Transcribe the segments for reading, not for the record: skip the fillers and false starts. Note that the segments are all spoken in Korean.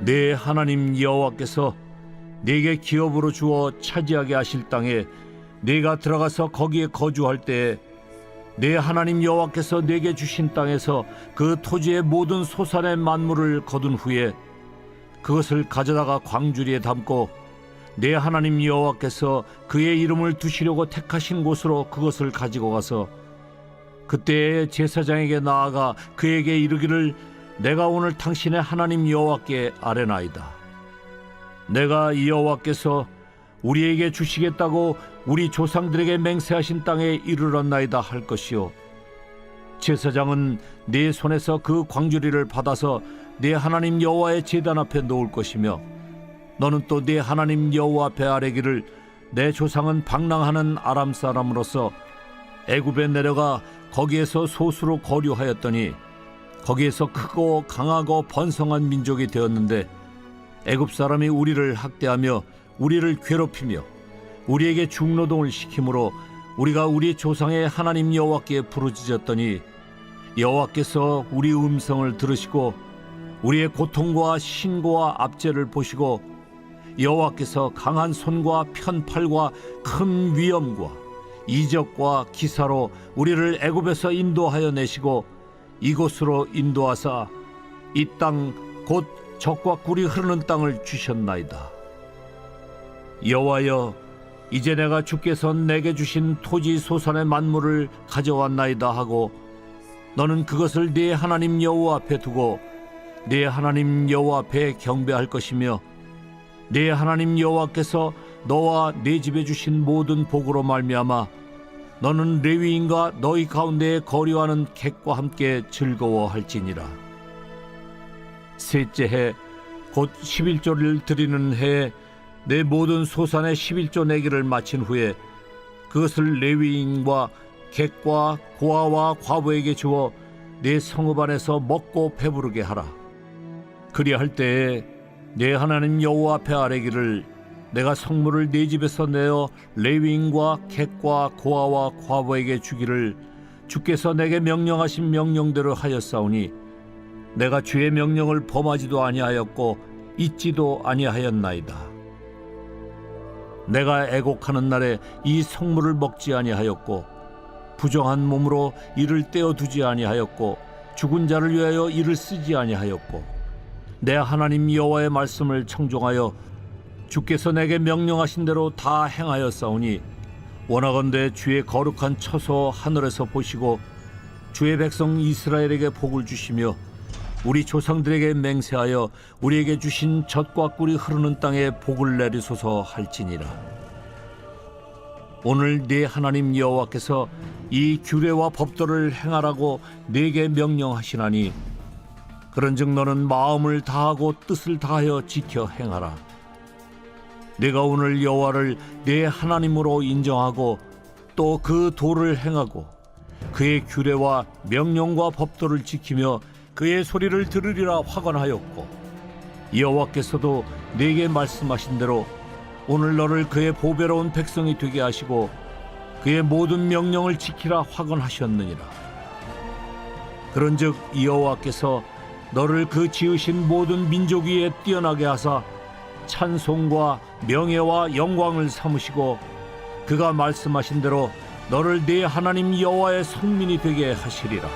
내 하나님 여호와께서 네게 기업으로 주어 차지하게 하실 땅에 네가 들어가서 거기에 거주할 때에 내 하나님 여호와께서 네게 주신 땅에서 그 토지의 모든 소산의 만물을 거둔 후에 그것을 가져다가 광주리에 담고 내 하나님 여호와께서 그의 이름을 두시려고 택하신 곳으로 그것을 가지고 가서 그때에 제사장에게 나아가 그에게 이르기를 내가 오늘 당신의 하나님 여호와께 아뢰나이다. 내가 여호와께서 우리에게 주시겠다고 우리 조상들에게 맹세하신 땅에 이르렀나이다 할 것이요 제사장은 네 손에서 그 광주리를 받아서 네 하나님 여호와의 제단 앞에 놓을 것이며 너는 또 네 하나님 여호와 앞에 아뢰기를 내 조상은 방랑하는 아람 사람으로서 애굽에 내려가 거기에서 소수로 거류하였더니 거기에서 크고 강하고 번성한 민족이 되었는데 애굽 사람이 우리를 학대하며 우리를 괴롭히며 우리에게 중노동을 시키므로 우리가 우리 조상의 하나님 여호와께 부르짖었더니 여호와께서 우리 음성을 들으시고 우리의 고통과 신고와 압제를 보시고 여호와께서 강한 손과 편팔과 큰 위엄과 이적과 기사로 우리를 애굽에서 인도하여 내시고 이곳으로 인도하사 이 땅 곧 젖과 꿀이 흐르는 땅을 주셨나이다. 여호와여, 이제 내가 주께서 내게 주신 토지 소산의 만물을 가져왔나이다 하고 너는 그것을 네 하나님 여호와 앞에 두고 네 하나님 여호와 앞에 경배할 것이며 네 하나님 여호와께서 너와 네 집에 주신 모든 복으로 말미암아 너는 레위인과 너희 가운데에 거류하는 객과 함께 즐거워할지니라. 셋째 해 곧 11조를 드리는 해에 내 모든 소산의 11조 내기를 마친 후에 그것을 레위인과 객과 고아와 과부에게 주어 내 성읍 안에서 먹고 배부르게 하라. 그리할 때에 내 하나님 여호와 앞에 아뢰기를 내가 성물을 네 집에서 내어 레위인과 객과 고아와 과부에게 주기를 주께서 내게 명령하신 명령대로 하였사오니 내가 주의 명령을 범하지도 아니하였고 잊지도 아니하였나이다. 내가 애곡하는 날에 이 성물을 먹지 아니하였고 부정한 몸으로 이를 떼어두지 아니하였고 죽은 자를 위하여 이를 쓰지 아니하였고 내 하나님 여호와의 말씀을 청종하여 주께서 내게 명령하신 대로 다 행하였사오니 원하건대 주의 거룩한 처소 하늘에서 보시고 주의 백성 이스라엘에게 복을 주시며 우리 조상들에게 맹세하여 우리에게 주신 젖과 꿀이 흐르는 땅에 복을 내리소서 할지니라. 오늘 네 하나님 여호와께서 이 규례와 법도를 행하라고 네게 명령하시나니 그런즉 너는 마음을 다하고 뜻을 다하여 지켜 행하라. 네가 오늘 여호와를 네 하나님으로 인정하고 또 그 도를 행하고 그의 규례와 명령과 법도를 지키며 그의 소리를 들으리라 확언하였고 여호와께서도 네게 말씀하신 대로 오늘 너를 그의 보배로운 백성이 되게 하시고 그의 모든 명령을 지키라 확언하셨느니라. 그런즉 여호와께서 너를 그 지으신 모든 민족 위에 뛰어나게 하사 찬송과 명예와 영광을 삼으시고 그가 말씀하신 대로 너를 네 하나님 여호와의 성민이 되게 하시리라.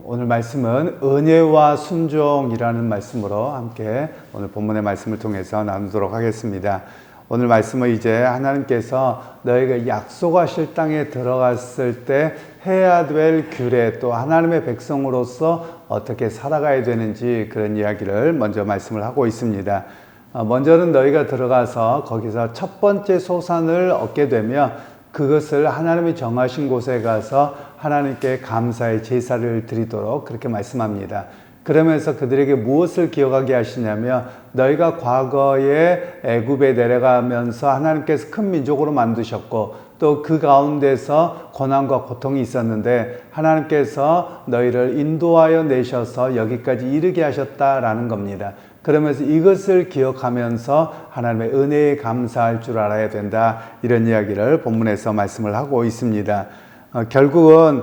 오늘 말씀은 은혜와 순종이라는 말씀으로 함께 오늘 본문의 말씀을 통해서 나누도록 하겠습니다. 오늘 말씀은 이제 하나님께서 너희가 약속하실 땅에 들어갔을 때 해야 될 규례 또 하나님의 백성으로서 어떻게 살아가야 되는지 그런 이야기를 먼저 말씀을 하고 있습니다. 먼저는 너희가 들어가서 거기서 첫 번째 소산을 얻게 되며 그것을 하나님이 정하신 곳에 가서 하나님께 감사의 제사를 드리도록 그렇게 말씀합니다. 그러면서 그들에게 무엇을 기억하게 하시냐면 너희가 과거에 애굽에 내려가면서 하나님께서 큰 민족으로 만드셨고 또 그 가운데서 고난과 고통이 있었는데 하나님께서 너희를 인도하여 내셔서 여기까지 이르게 하셨다라는 겁니다. 그러면서 이것을 기억하면서 하나님의 은혜에 감사할 줄 알아야 된다. 이런 이야기를 본문에서 말씀을 하고 있습니다. 결국은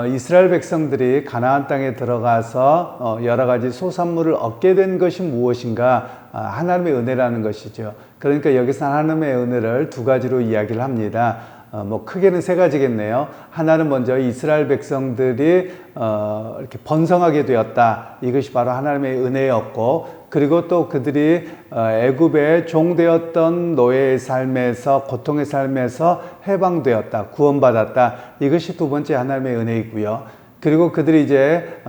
이스라엘 백성들이 가나안 땅에 들어가서 여러 가지 소산물을 얻게 된 것이 무엇인가? 하나님의 은혜라는 것이죠. 그러니까 여기서 하나님의 은혜를 두 가지로 이야기를 합니다. 뭐 크게는 세 가지겠네요. 하나는 먼저 이스라엘 백성들이 이렇게 번성하게 되었다. 이것이 바로 하나님의 은혜였고, 그리고 또 그들이 애굽의 종되었던 노예의 삶에서, 고통의 삶에서 해방되었다, 구원받았다. 이것이 두 번째 하나님의 은혜이고요. 그리고 그들이 이제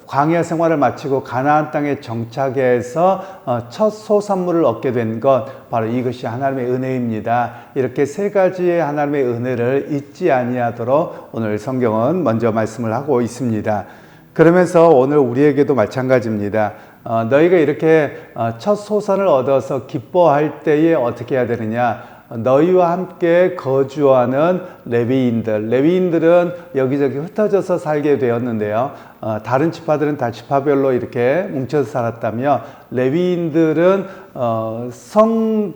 광야 생활을 마치고 가나안 땅에 정착해서 첫 소산물을 얻게 된 것, 바로 이것이 하나님의 은혜입니다. 이렇게 세 가지의 하나님의 은혜를 잊지 아니하도록 오늘 성경은 먼저 말씀을 하고 있습니다. 그러면서 오늘 우리에게도 마찬가지입니다. 너희가 이렇게 첫 소산을 얻어서 기뻐할 때에 어떻게 해야 되느냐? 너희와 함께 거주하는 레위인들은 여기저기 흩어져서 살게 되었는데요. 다른 지파들은 다 지파별로 이렇게 뭉쳐서 살았다며, 레위인들은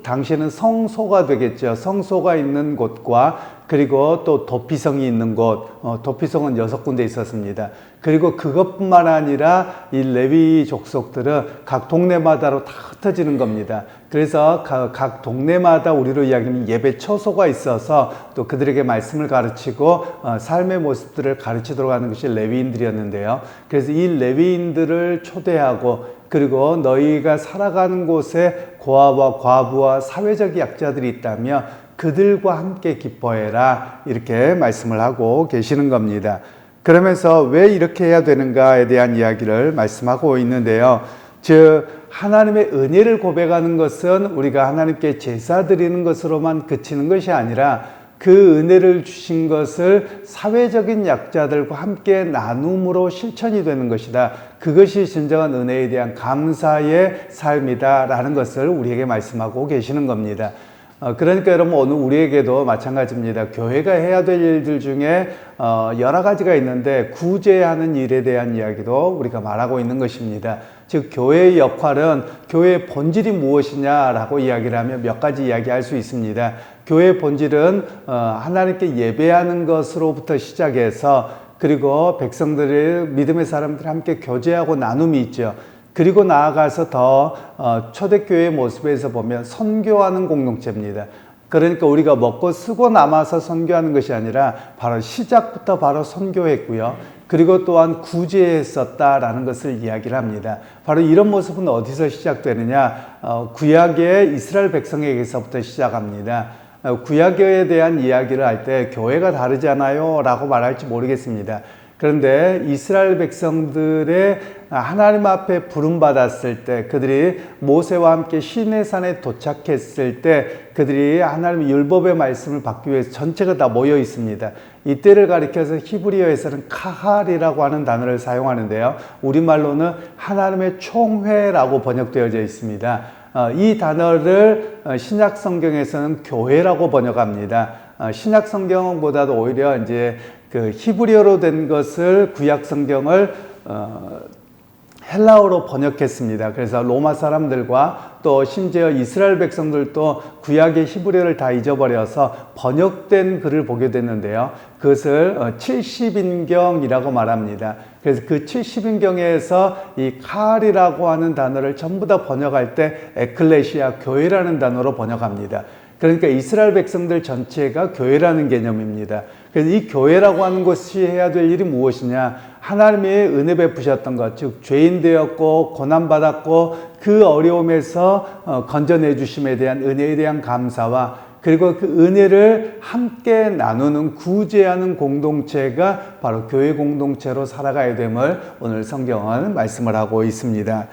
당시에는 성소가 되겠죠. 성소가 있는 곳과 그리고 또 도피성이 있는 곳, 도피성은 6군데 있었습니다. 그리고 그것뿐만 아니라 이 레위 족속들은 각 동네마다로 다 흩어지는 겁니다. 그래서 각 동네마다 우리로 이야기하면 예배 처소가 있어서 또 그들에게 말씀을 가르치고 삶의 모습들을 가르치도록 하는 것이 레위인들이었는데요. 그래서 이 레위인들을 초대하고, 그리고 너희가 살아가는 곳에 고아와 과부와 사회적 약자들이 있다며 그들과 함께 기뻐해라, 이렇게 말씀을 하고 계시는 겁니다. 그러면서 왜 이렇게 해야 되는가에 대한 이야기를 말씀하고 있는데요. 즉, 하나님의 은혜를 고백하는 것은 우리가 하나님께 제사 드리는 것으로만 그치는 것이 아니라 그 은혜를 주신 것을 사회적인 약자들과 함께 나눔으로 실천이 되는 것이다. 그것이 진정한 은혜에 대한 감사의 삶이다라는 것을 우리에게 말씀하고 계시는 겁니다. 그러니까 여러분, 오늘 우리에게도 마찬가지입니다. 교회가 해야 될 일들 중에 여러 가지가 있는데 구제하는 일에 대한 이야기도 우리가 말하고 있는 것입니다. 즉, 교회의 역할은, 교회의 본질이 무엇이냐라고 이야기를 하면 몇 가지 이야기할 수 있습니다. 교회의 본질은 하나님께 예배하는 것으로부터 시작해서, 그리고 백성들의, 믿음의 사람들이 함께 교제하고 나눔이 있죠. 그리고 나아가서 더 초대교회의 모습에서 보면 선교하는 공동체입니다. 그러니까 우리가 먹고 쓰고 남아서 선교하는 것이 아니라 바로 시작부터 바로 선교했고요. 그리고 또한 구제했었다라는 것을 이야기를 합니다. 바로 이런 모습은 어디서 시작되느냐? 구약의 이스라엘 백성에게서부터 시작합니다. 구약에 대한 이야기를 할 때 교회가 다르잖아요 라고 말할지 모르겠습니다. 그런데 이스라엘 백성들의 하나님 앞에 부름받았을 때, 그들이 모세와 함께 시내산에 도착했을 때, 그들이 하나님의 율법의 말씀을 받기 위해서 전체가 다 모여 있습니다. 이때를 가리켜서 히브리어에서는 카할이라고 하는 단어를 사용하는데요. 우리말로는 하나님의 총회라고 번역되어져 있습니다. 이 단어를 신약 성경에서는 교회라고 번역합니다. 신약 성경보다도 오히려 이제 그 히브리어로 된 것을, 구약 성경을 헬라어로 번역했습니다. 그래서 로마 사람들과 또 심지어 이스라엘 백성들도 구약의 히브리어를 다 잊어버려서 번역된 글을 보게 됐는데요. 그것을 70인경이라고 말합니다. 그래서 그 70인경에서 이 카할이라고 하는 단어를 전부 다 번역할 때 에클레시아, 교회라는 단어로 번역합니다. 그러니까 이스라엘 백성들 전체가 교회라는 개념입니다. 그래서 이 교회라고 하는 것이 해야 될 일이 무엇이냐? 하나님의 은혜 베푸셨던 것, 즉 죄인 되었고 고난받았고 그 어려움에서 건져내 주심에 대한 은혜에 대한 감사와, 그리고 그 은혜를 함께 나누는, 구제하는 공동체가 바로 교회 공동체로 살아가야 됨을 오늘 성경은 말씀을 하고 있습니다.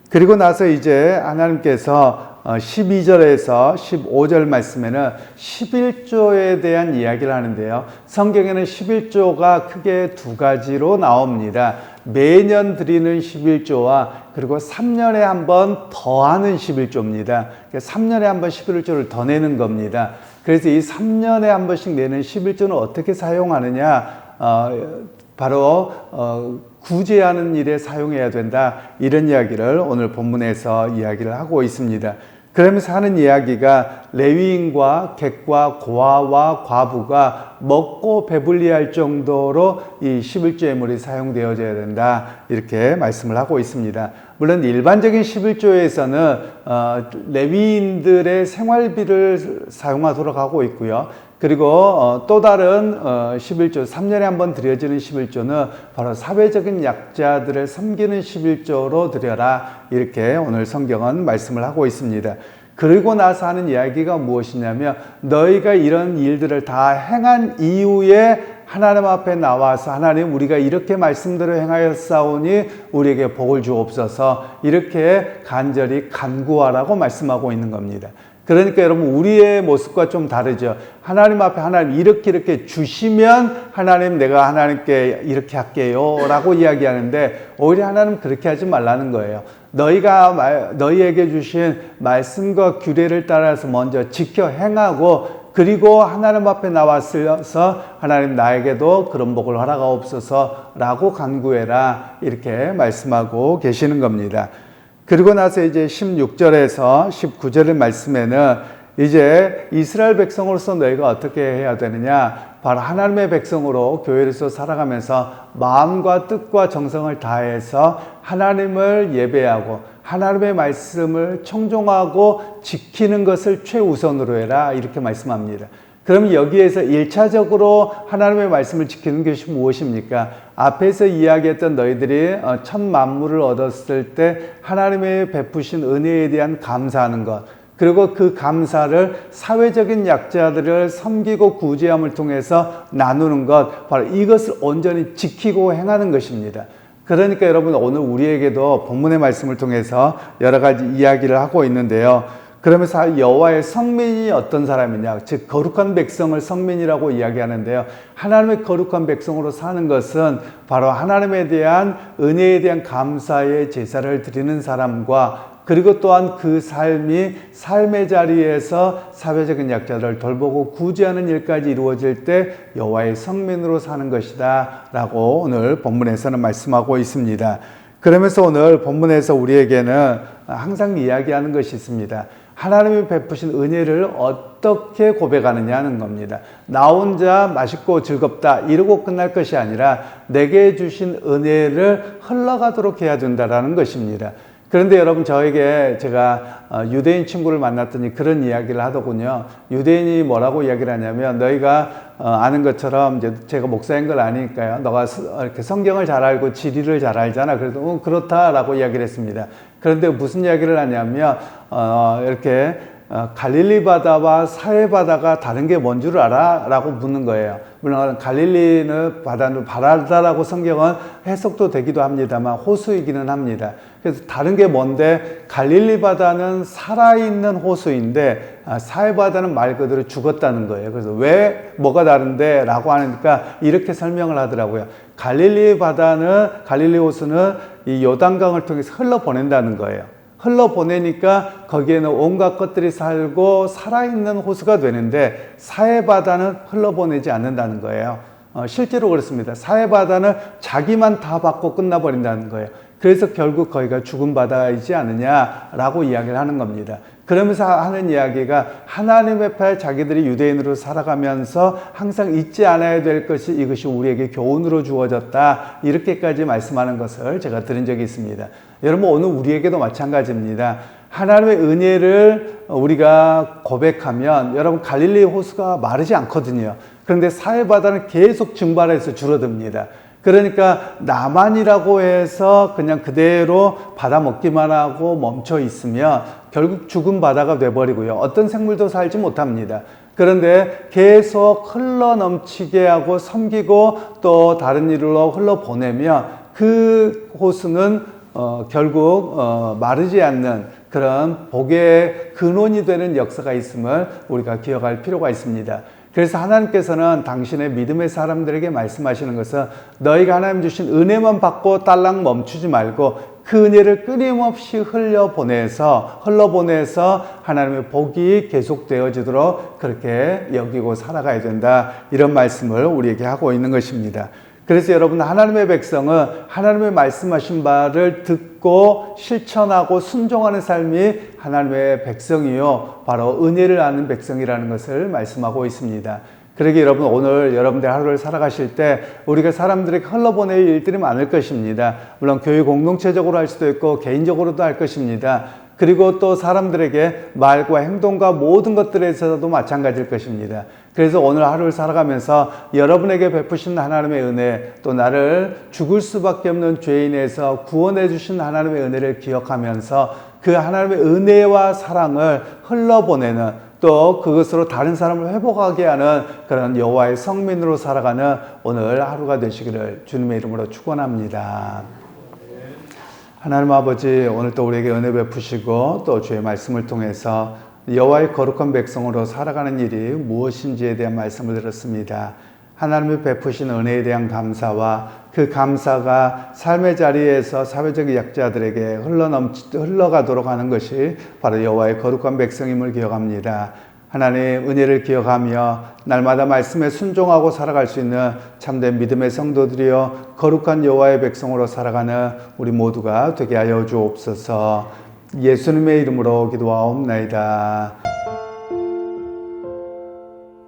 그리고 나서 이제 하나님께서 12절에서 15절 말씀에는 11조에 대한 이야기를 하는데요. 성경에는 11조가 크게 두 가지로 나옵니다. 매년 드리는 11조와 그리고 3년에 한 번 더하는 11조입니다. 3년에 한 번 11조를 더 내는 겁니다. 그래서 이 3년에 한 번씩 내는 11조는 어떻게 사용하느냐? 바로 구제하는 일에 사용해야 된다, 이런 이야기를 오늘 본문에서 이야기를 하고 있습니다. 그러면서 하는 이야기가 레위인과 객과 고아와 과부가 먹고 배불리할 정도로 이 11조 예물이 사용되어져야 된다, 이렇게 말씀을 하고 있습니다. 물론 일반적인 11조에서는 레위인들의 생활비를 사용하도록 하고 있고요. 그리고 또 다른 11조, 3년에 한 번 드려지는 11조는 바로 사회적인 약자들을 섬기는 11조로 드려라, 이렇게 오늘 성경은 말씀을 하고 있습니다. 그리고 나서 하는 이야기가 무엇이냐면, 너희가 이런 일들을 다 행한 이후에 하나님 앞에 나와서 하나님, 우리가 이렇게 말씀대로 행하였사오니 우리에게 복을 주옵소서, 이렇게 간절히 간구하라고 말씀하고 있는 겁니다. 그러니까 여러분, 우리의 모습과 좀 다르죠. 하나님 앞에 하나님 이렇게 주시면 하나님, 내가 하나님께 이렇게 할게요 라고 이야기하는데, 오히려 하나님 그렇게 하지 말라는 거예요. 너희에게 주신 말씀과 규례를 따라서 먼저 지켜 행하고, 그리고 하나님 앞에 나왔어서 하나님, 나에게도 그런 복을 허락하옵소서 라고 간구해라, 이렇게 말씀하고 계시는 겁니다. 그리고 나서 이제 16절에서 19절의 말씀에는 이제 이스라엘 백성으로서 너희가 어떻게 해야 되느냐, 바로 하나님의 백성으로 교회로서 살아가면서 마음과 뜻과 정성을 다해서 하나님을 예배하고 하나님의 말씀을 청종하고 지키는 것을 최우선으로 해라, 이렇게 말씀합니다. 그럼 여기에서 1차적으로 하나님의 말씀을 지키는 것이 무엇입니까? 앞에서 이야기했던 너희들이 첫 만물을 얻었을 때 하나님의 베푸신 은혜에 대한 감사하는 것, 그리고 그 감사를 사회적인 약자들을 섬기고 구제함을 통해서 나누는 것, 바로 이것을 온전히 지키고 행하는 것입니다. 그러니까 여러분, 오늘 우리에게도 본문의 말씀을 통해서 여러 가지 이야기를 하고 있는데요. 그러면서 여호와의 성민이 어떤 사람이냐, 즉 거룩한 백성을 성민이라고 이야기하는데요. 하나님의 거룩한 백성으로 사는 것은 바로 하나님에 대한 은혜에 대한 감사의 제사를 드리는 사람과, 그리고 또한 그 삶의 자리에서 사회적인 약자를 돌보고 구제하는 일까지 이루어질 때 여호와의 성민으로 사는 것이다 라고 오늘 본문에서는 말씀하고 있습니다. 그러면서 오늘 본문에서 우리에게는 항상 이야기하는 것이 있습니다. 하나님이 베푸신 은혜를 어떻게 고백하느냐 하는 겁니다. 나 혼자 맛있고 즐겁다 이러고 끝날 것이 아니라 내게 주신 은혜를 흘러가도록 해야 된다라는 것입니다. 그런데 여러분, 제가 유대인 친구를 만났더니 그런 이야기를 하더군요. 유대인이 뭐라고 이야기를 하냐면, 너희가 아는 것처럼 이제 제가 목사인 걸 아니까요. 너가 이렇게 성경을 잘 알고 지리를 잘 알잖아. 그래서 그렇다라고 이야기를 했습니다. 그런데 무슨 이야기를 하냐면, 이렇게 갈릴리 바다와 사해 바다가 다른 게 뭔 줄 알아? 라고 묻는 거예요. 물론 갈릴리는 바다라고 성경은 해석도 되기도 합니다만 호수이기는 합니다. 그래서 다른 게 뭔데, 갈릴리 바다는 살아있는 호수인데 사해 바다는 말 그대로 죽었다는 거예요. 그래서 왜 뭐가 다른데? 라고 하니까 이렇게 설명을 하더라고요. 갈릴리 호수는 이 요단강을 통해서 흘러보낸다는 거예요. 흘러보내니까 거기에는 온갖 것들이 살고 살아있는 호수가 되는데, 사해바다는 흘러보내지 않는다는 거예요. 실제로 그렇습니다. 사해바다는 자기만 다 받고 끝나버린다는 거예요. 그래서 결국 거기가 죽은 바다이지 않느냐라고 이야기를 하는 겁니다. 그러면서 하는 이야기가, 하나님의 앞에 자기들이 유대인으로 살아가면서 항상 잊지 않아야 될 것이, 이것이 우리에게 교훈으로 주어졌다, 이렇게까지 말씀하는 것을 제가 들은 적이 있습니다. 여러분, 오늘 우리에게도 마찬가지입니다. 하나님의 은혜를 우리가 고백하면, 여러분, 갈릴리 호수가 마르지 않거든요. 그런데 사해바다는 계속 증발해서 줄어듭니다. 그러니까 나만이라고 해서 그냥 그대로 받아 먹기만 하고 멈춰 있으면 결국 죽은 바다가 돼버리고요. 어떤 생물도 살지 못합니다. 그런데 계속 흘러 넘치게 하고 섬기고 또 다른 일로 흘러 보내면 그 호수는 결국 마르지 않는 그런 복의 근원이 되는 역사가 있음을 우리가 기억할 필요가 있습니다. 그래서 하나님께서는 당신의 믿음의 사람들에게 말씀하시는 것은, 너희가 하나님 주신 은혜만 받고 딸랑 멈추지 말고 그 은혜를 끊임없이 흘러보내서 하나님의 복이 계속되어지도록 그렇게 여기고 살아가야 된다, 이런 말씀을 우리에게 하고 있는 것입니다. 그래서 여러분, 하나님의 백성은 하나님의 말씀하신 바를 듣고 실천하고 순종하는 삶이 하나님의 백성이요, 바로 은혜를 아는 백성이라는 것을 말씀하고 있습니다. 그러기 여러분, 오늘 여러분들 하루를 살아가실 때 우리가 사람들에게 흘러보낼 일들이 많을 것입니다. 물론 교회 공동체적으로 할 수도 있고 개인적으로도 할 것입니다. 그리고 또 사람들에게 말과 행동과 모든 것들에서도 마찬가지일 것입니다. 그래서 오늘 하루를 살아가면서 여러분에게 베푸신 하나님의 은혜, 또 나를 죽을 수밖에 없는 죄인에서 구원해 주신 하나님의 은혜를 기억하면서 그 하나님의 은혜와 사랑을 흘러보내는, 또 그것으로 다른 사람을 회복하게 하는 그런 여호와의 성민으로 살아가는 오늘 하루가 되시기를 주님의 이름으로 축원합니다. 하나님 아버지, 오늘 또 우리에게 은혜 베푸시고 또 주의 말씀을 통해서 여호와의 거룩한 백성으로 살아가는 일이 무엇인지에 대한 말씀을 들었습니다. 하나님이 베푸신 은혜에 대한 감사와 그 감사가 삶의 자리에서 사회적 약자들에게 흘러가도록 하는 것이 바로 여호와의 거룩한 백성임을 기억합니다. 하나님, 은혜를 기억하며 날마다 말씀에 순종하고 살아갈 수 있는 참된 믿음의 성도들이여 거룩한 여호와의 백성으로 살아가는 우리 모두가 되게 하여 주옵소서. 예수님의 이름으로 기도하옵나이다.